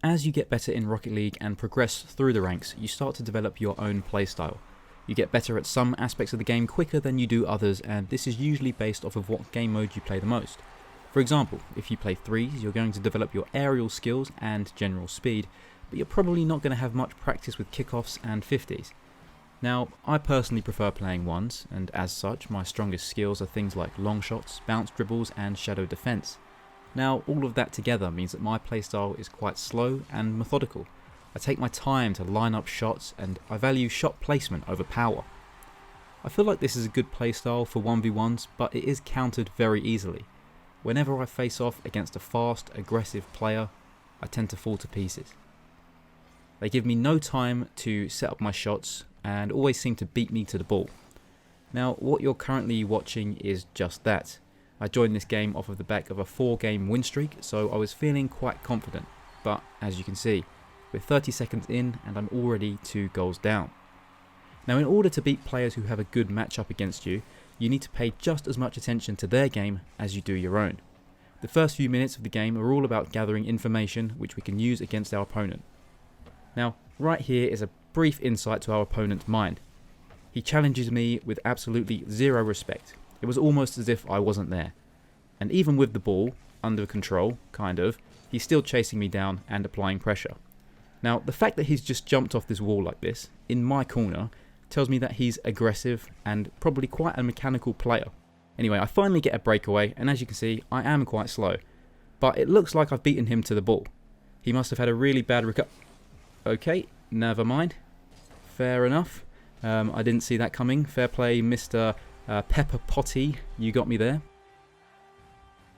as you get better in Rocket League and progress through the ranks, you start to develop your own playstyle. You get better at some aspects of the game quicker than you do others, and this is usually based off of what game mode you play the most. For example, if you play 3s, you're going to develop your aerial skills and general speed, but you're probably not going to have much practice with kickoffs and 50s. Now, I personally prefer playing 1s, and as such, my strongest skills are things like long shots, bounce dribbles, and shadow defense. Now, all of that together means that my playstyle is quite slow and methodical. I take my time to line up shots, and I value shot placement over power. I feel like this is a good playstyle for 1v1s, but it is countered very easily. Whenever I face off against a fast, aggressive player, I tend to fall to pieces. They give me no time to set up my shots, and always seem to beat me to the ball. Now, what you're currently watching is just that. I joined this game off of the back of a 4-game win streak, so I was feeling quite confident, but as you can see, we're 30 seconds in and I'm already 2 goals down. Now, in order to beat players who have a good matchup against you, you need to pay just as much attention to their game as you do your own. The first few minutes of the game are all about gathering information which we can use against our opponent. Now, right here is a brief insight to our opponent's mind. He challenges me with absolutely zero respect. It was almost as if I wasn't there. And even with the ball, under control, kind of, he's still chasing me down and applying pressure. Now, the fact that he's just jumped off this wall like this, in my corner, tells me that he's aggressive and probably quite a mechanical player. Anyway, I finally get a breakaway, and as you can see, I am quite slow. But it looks like I've beaten him to the ball. He must have had a really bad Okay, never mind. Fair enough. I didn't see that coming. Fair play, Mr. Pepper Potty. You got me there.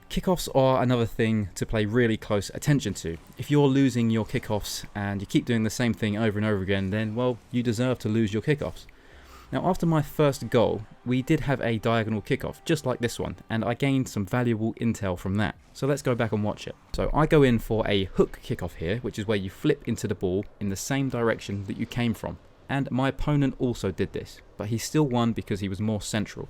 Kickoffs are another thing to pay really close attention to. If you're losing your kickoffs and you keep doing the same thing over and over again, then, well, you deserve to lose your kickoffs. Now, after my first goal, we did have a diagonal kickoff, just like this one, and I gained some valuable intel from that. So let's go back and watch it. So I go in for a hook kickoff here, which is where you flip into the ball in the same direction that you came from. And my opponent also did this, but he still won because he was more central.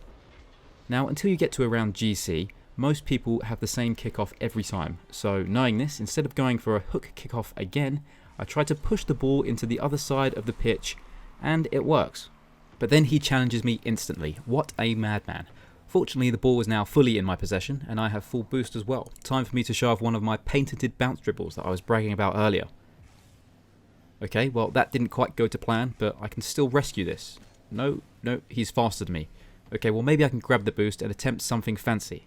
Now, until you get to around GC, most people have the same kickoff every time. So knowing this, instead of going for a hook kickoff again, I try to push the ball into the other side of the pitch, and it works. But then he challenges me instantly. What a madman. Fortunately, the ball is now fully in my possession, and I have full boost as well. Time for me to show off one of my patented bounce dribbles that I was bragging about earlier. Okay, well, that didn't quite go to plan, but I can still rescue this. No, he's faster than me. Okay, well, maybe I can grab the boost and attempt something fancy.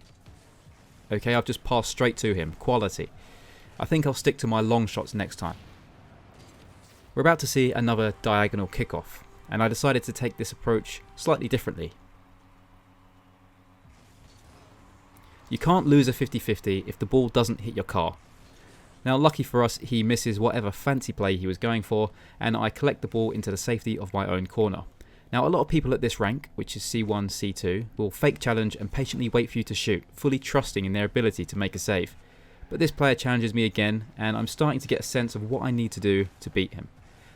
Okay, I've just passed straight to him. Quality. I think I'll stick to my long shots next time. We're about to see another diagonal kickoff, and I decided to take this approach slightly differently. You can't lose a 50-50 if the ball doesn't hit your car. Now, lucky for us, he misses whatever fancy play he was going for, and I collect the ball into the safety of my own corner. Now, a lot of people at this rank, which is C1, C2, will fake challenge and patiently wait for you to shoot, fully trusting in their ability to make a save. But this player challenges me again, and I'm starting to get a sense of what I need to do to beat him.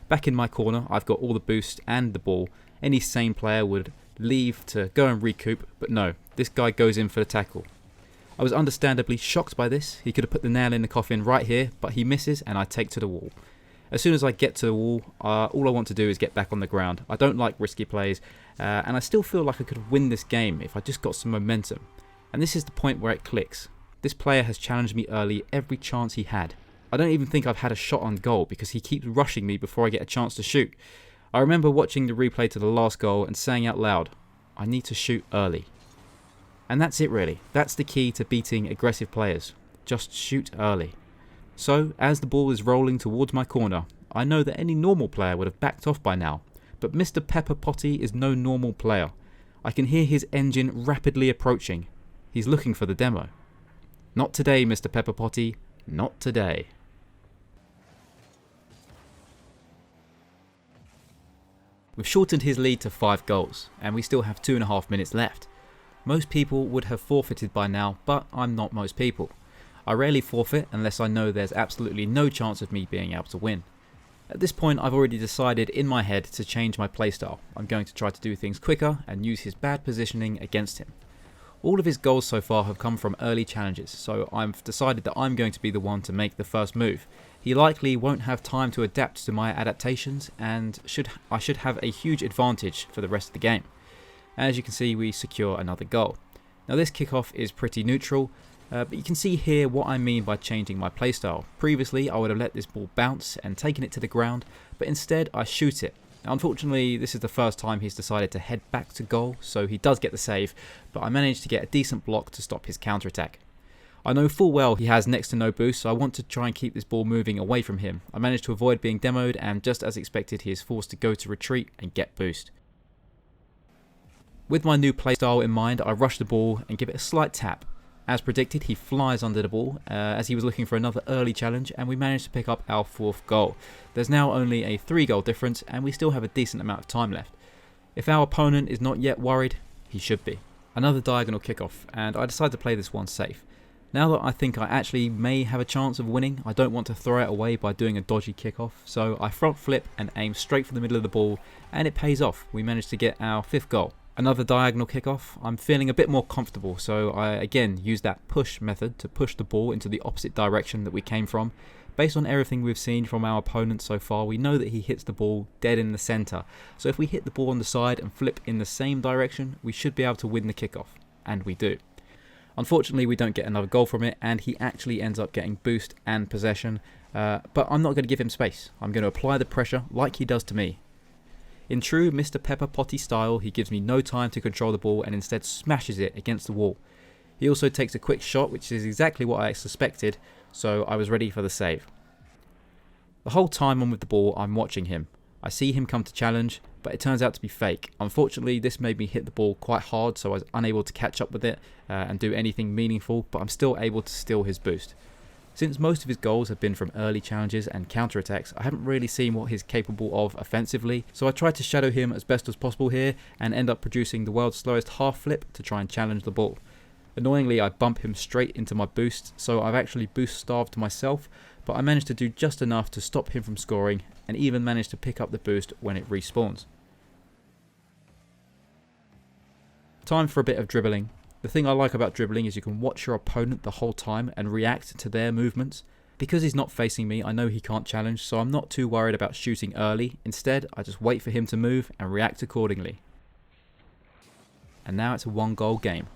Back in my corner, I've got all the boost and the ball. Any sane player would leave to go and recoup, but no, this guy goes in for the tackle. I was understandably shocked by this. He could have put the nail in the coffin right here, but he misses and I take to the wall. As soon as I get to the wall, all I want to do is get back on the ground. I don't like risky plays, and I still feel like I could win this game if I just got some momentum. And this is the point where it clicks. This player has challenged me early every chance he had. I don't even think I've had a shot on goal because he keeps rushing me before I get a chance to shoot. I remember watching the replay to the last goal and saying out loud, I need to shoot early. And that's it really. That's the key to beating aggressive players. Just shoot early. So, as the ball is rolling towards my corner, I know that any normal player would have backed off by now, but Mr. Pepper Potty is no normal player. I can hear his engine rapidly approaching. He's looking for the demo. Not today, Mr. Pepper Potty. Not today. We've shortened his lead to 5 goals, and we still have 2.5 minutes left. Most people would have forfeited by now, but I'm not most people. I rarely forfeit unless I know there's absolutely no chance of me being able to win. At this point, I've already decided in my head to change my playstyle. I'm going to try to do things quicker and use his bad positioning against him. All of his goals so far have come from early challenges, so I've decided that I'm going to be the one to make the first move. He likely won't have time to adapt to my adaptations, and I should have a huge advantage for the rest of the game. As you can see, we secure another goal. Now this kickoff is pretty neutral, but you can see here what I mean by changing my playstyle. Previously I would have let this ball bounce and taken it to the ground, but instead I shoot it. Now, unfortunately, this is the first time he's decided to head back to goal, so he does get the save, but I managed to get a decent block to stop his counter-attack. I know full well he has next to no boost, so I want to try and keep this ball moving away from him. I managed to avoid being demoed, and just as expected, he is forced to go to retreat and get boost. With my new playstyle in mind, I rush the ball and give it a slight tap. As predicted, he flies under the ball as he was looking for another early challenge, and we managed to pick up our 4th goal. There's now only a 3-goal difference, and we still have a decent amount of time left. If our opponent is not yet worried, he should be. Another diagonal kickoff, and I decided to play this one safe. Now that I think I actually may have a chance of winning, I don't want to throw it away by doing a dodgy kickoff, so I front flip and aim straight for the middle of the ball, and it pays off. We managed to get our 5th goal. Another diagonal kickoff. I'm feeling a bit more comfortable, so I again use that push method to push the ball into the opposite direction that we came from. Based on everything we've seen from our opponent so far, we know that he hits the ball dead in the centre. So if we hit the ball on the side and flip in the same direction, we should be able to win the kickoff. And we do. Unfortunately, we don't get another goal from it, and he actually ends up getting boost and possession. But I'm not going to give him space. I'm going to apply the pressure like he does to me. In true Mr. Pepper Potty style, he gives me no time to control the ball and instead smashes it against the wall. He also takes a quick shot, which is exactly what I suspected, so I was ready for the save. The whole time I'm with the ball, I'm watching him. I see him come to challenge, but it turns out to be fake. Unfortunately, this made me hit the ball quite hard, so I was unable to catch up with it and do anything meaningful, but I'm still able to steal his boost. Since most of his goals have been from early challenges and counter-attacks, I haven't really seen what he's capable of offensively, so I tried to shadow him as best as possible here and end up producing the world's slowest half flip to try and challenge the ball. Annoyingly, I bump him straight into my boost, so I've actually boost starved myself, but I managed to do just enough to stop him from scoring and even managed to pick up the boost when it respawns. Time for a bit of dribbling. The thing I like about dribbling is you can watch your opponent the whole time and react to their movements. Because he's not facing me, I know he can't challenge, so I'm not too worried about shooting early. Instead, I just wait for him to move and react accordingly. And now it's a 1-goal game.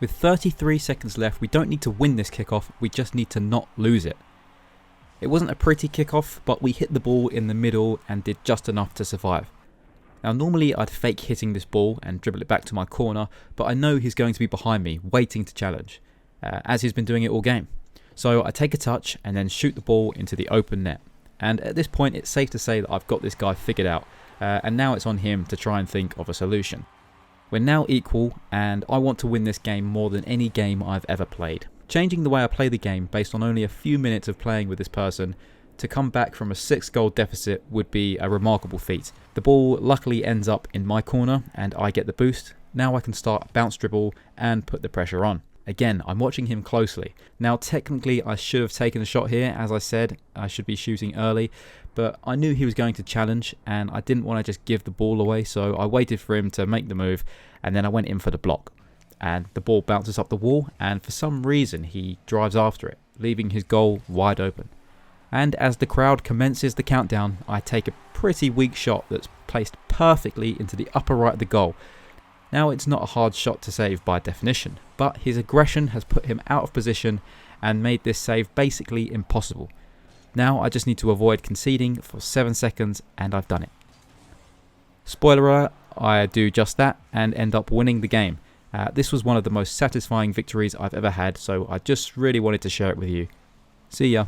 With 33 seconds left, we don't need to win this kickoff, we just need to not lose it. It wasn't a pretty kickoff, but we hit the ball in the middle and did just enough to survive. Now normally I'd fake hitting this ball and dribble it back to my corner, but I know he's going to be behind me, waiting to challenge, as he's been doing it all game. So I take a touch and then shoot the ball into the open net. And at this point it's safe to say that I've got this guy figured out, and now it's on him to try and think of a solution. We're now equal, and I want to win this game more than any game I've ever played. Changing the way I play the game based on only a few minutes of playing with this person to come back from a 6-goal deficit would be a remarkable feat. The ball luckily ends up in my corner and I get the boost. Now I can start a bounce dribble and put the pressure on. Again, I'm watching him closely. Now technically I should have taken a shot here. As I said, I should be shooting early, but I knew he was going to challenge and I didn't want to just give the ball away, so I waited for him to make the move and then I went in for the block. And the ball bounces up the wall and for some reason he drives after it, leaving his goal wide open. And as the crowd commences the countdown, I take a pretty weak shot that's placed perfectly into the upper right of the goal. Now it's not a hard shot to save by definition, but his aggression has put him out of position and made this save basically impossible. Now I just need to avoid conceding for 7 seconds and I've done it. Spoiler alert, I do just that and end up winning the game. This was one of the most satisfying victories I've ever had, so I just really wanted to share it with you. See ya.